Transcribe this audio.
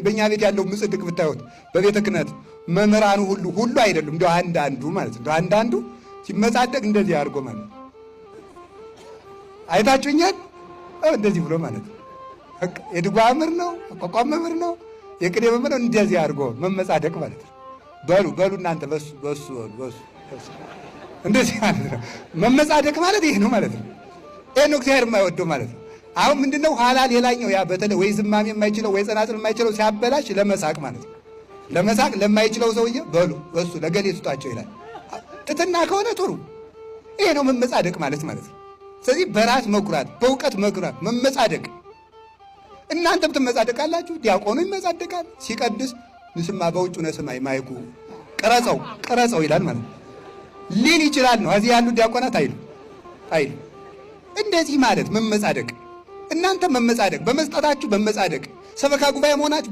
በእኛ ቤት ያለው ምጽድቅ ብታዩት በቤተ ክህነት መምህራኑ ሁሉ አይደሉም፣ እንደው አንዳንዱ ማለት ነው። አንዳንዱ ሲመጻደቅ እንደዚህ አድርጎ ማለት ነው። አይታችሁኛል? እንደዚህ ብሎ ማለት ነው። የድጓ መምህር ነው፣ አቋቋም መምህር ነው፣ የቅኔ መምህር ነው። እንደዚህ አድርጎ መመጻደቅ ማለት ነው። በሉ እናንተ በሱ እንደዚህ ማለት ነው። መመጻደቅ ማለት ይሄ ነው ማለት ነው። ይሄ ነው እግዚአብሔር የማይወደው ማለት ነው። አሁን ምንድነው ኋላ ሌላኛው ያ በተለይ ወይ ዝማሜ የማይችለው ወይ ጸናጽል የማይችለው ሲያበላሽ ለመሳቅ ማለት ነው። ለመሳቅ ለማይችለው ሰውዬ በሉ በሱ ለገሌ ስጧቸው ይላል። ትትና ከሆነ ጥሩ። ይሄ ነው መመጻደቅ ማለት ነው። ስለዚህ በራስ መኩራት፣ በእውቀት መኩራት፣ መመጻደቅ። እናንተም ትመጻደቃላችሁ፣ ዲያቆኑ ይመጻደቃል። ሲቀድስ ንስማ በውጭ ነስማይ ማይኩ ቀረጸው ይላል ማለት ነው። ሊል ይችላል ነው። እዚህ ያሉ ዲያቆናት አይሉ እንደዚህ ማለት መመጻደቅ። እናንተ መመጻደቅ፣ በመስጠታችሁ መመጻደቅ፣ ሰበካ ጉባኤ መሆናችሁ